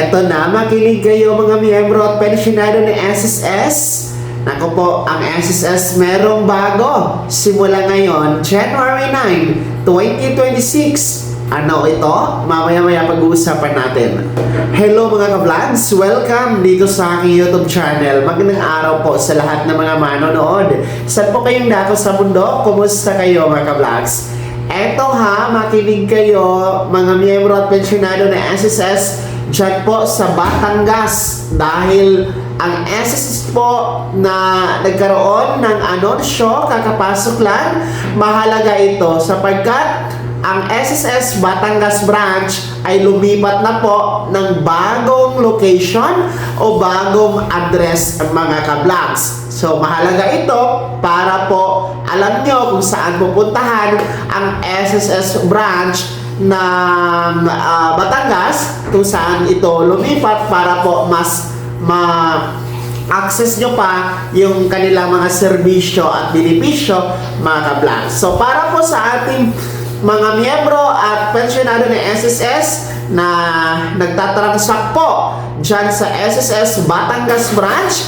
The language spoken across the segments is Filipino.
Eto na, makinig kayo mga miyembro at pensyonado ng SSS. Naku po, ang SSS merong bago. Simula ngayon, January 9, 2026. Ano ito? Mamaya-maya pag-uusapan natin. Hello mga ka-vlogs! Welcome dito sa aking YouTube channel. Magandang araw po sa lahat ng mga manonood. Saan po kayong dako sa mundo? Kumusta kayo mga ka-vlogs? Eto ha, makinig kayo mga miyembro at pensyonado ng SSS dyan po sa Batangas. Dahil ang SSS po na nagkaroon ng anunsyo, kakapasok lang, mahalaga ito sapagkat ang SSS Batangas branch ay lumipat na po ng bagong location o bagong address mga ka-vlogs. So mahalaga ito para po alam nyo kung saan pupuntahan ang SSS branch ng Batangas, kung saan ito lumipat para po mas access nyo pa yung kanilang mga serbisyo at benepisyo mga ka-vlogs. So para po sa ating mga miyembro at pensyonado ng SSS na nagtatransact po dyan sa SSS Batangas branch,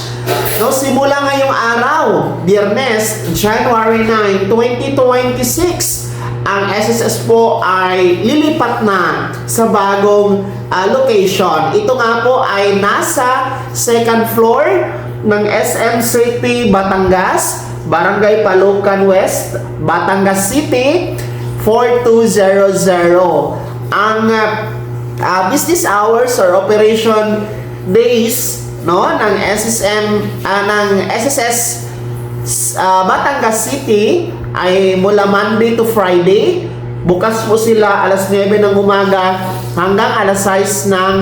no, simula ngayong araw, Biyernes, January 9, 2026, ang SSS po ay lilipat na sa bagong location. Ito nga po ay nasa second floor ng SM City, Batangas, Barangay Palucan West, Batangas City, 4200. Ang business hours or operation days ng SSS Batangas City ay mula Monday to Friday. Bukas po sila alas 9 ng umaga hanggang alas 6 ng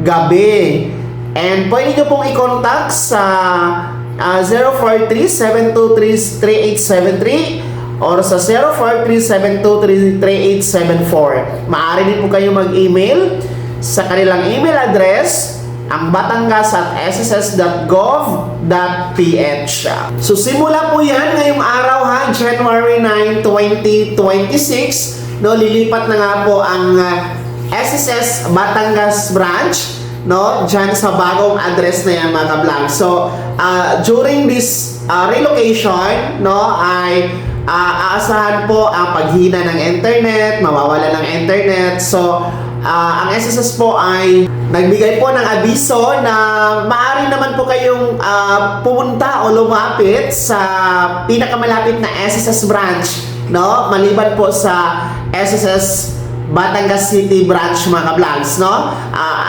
gabi. And pwede nyo pong i-contact sa 043-723-3873 or sa 043-723-3874. Maaari din po kayo mag-email sa kanilang email address, ang batangas@sss.gov.ph. So simula po yan ngayong araw ha, January 9, 2026. No, lilipat na nga po ang SSS Batangas branch dyan sa bagong address na yan mga ka-vlog. So during this relocation ay aasahan po ang paghina ng internet, mawawala ng internet. So ang SSS po ay nagbigay po ng abiso na maaari naman po kayong pumunta o lumapit sa pinakamalapit na SSS branch, no? Maliban po sa SSS Batangas City branch mga ka-vlogs, no?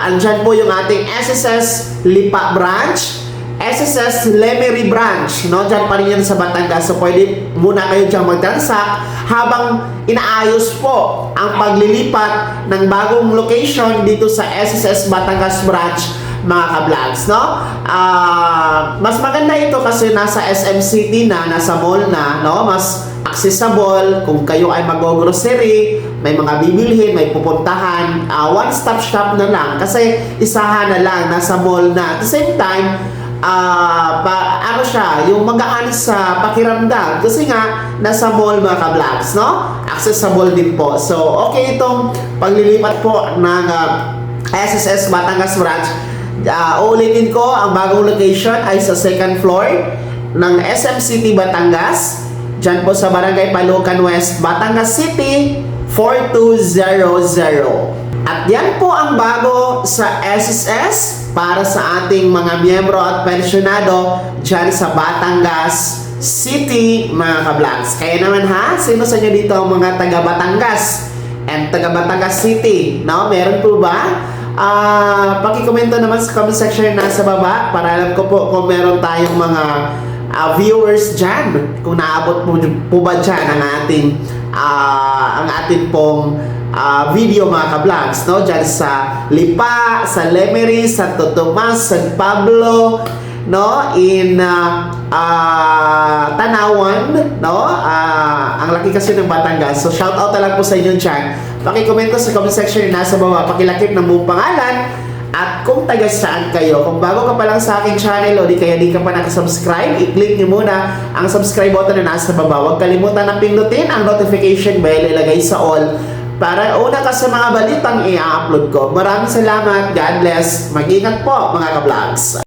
Andyan po yung ating SSS Lipa branch, SSS Lemery branch, no? Diyan pa rin yan sa Batangas. So pwede muna kayo dyan mag-transact habang inaayos po ang paglilipat ng bagong location dito sa SSS Batangas branch mga ka-vlogs, no? Mas maganda ito kasi nasa SM City na, nasa mall na, no? Mas accessible kung kayo ay mag-grocery, may mga bibilhin, may pupuntahan, one-stop shop na lang kasi isahan na lang, nasa mall na. At the same time, ano siya, yung magaan sa pakiramdam kasi nga nasa mall mga ka-vlogs, no? Accessible din po. So okay itong paglilipat po ng SSS Batangas branch. Uulitin ko, ang bagong location ay sa second floor ng SM City Batangas, dyan po sa Barangay Palucan West, Batangas City, 4200. At yan po ang bago sa SSS para sa ating mga miyembro at pensyonado dyan sa Batangas City mga ka-vlogs. Kaya naman ha, sino sa inyo dito ang mga taga Batangas and taga Batangas City? No? Meron po ba? Pakikomento naman sa comment section na nasa baba para alam ko po kung meron tayong mga viewers dyan, kung naabot po ba dyan ang ating pong video mga ka-vlogs, no? Dyan sa Lipa, sa Lemery, Santo Tomas, San Pablo, no? In Tanawan, no? Ang laki kasi ng Batangas. So shout out na lang po sa inyo dyan. Pakikomento sa comment section na nasa baba, pakilakip ng buong pangalan at kung taga saan kayo. Kung bago ka pa lang sa aking channel o di kaya di ka pa nakasubscribe, i-click nyo muna ang subscribe button na nasa baba. Huwag kalimutan na pindutin ang notification bell, ilagay sa all para una ka sa mga balitang i-upload ko. Maraming salamat. God bless. Mag-ingat po mga ka-vlogs.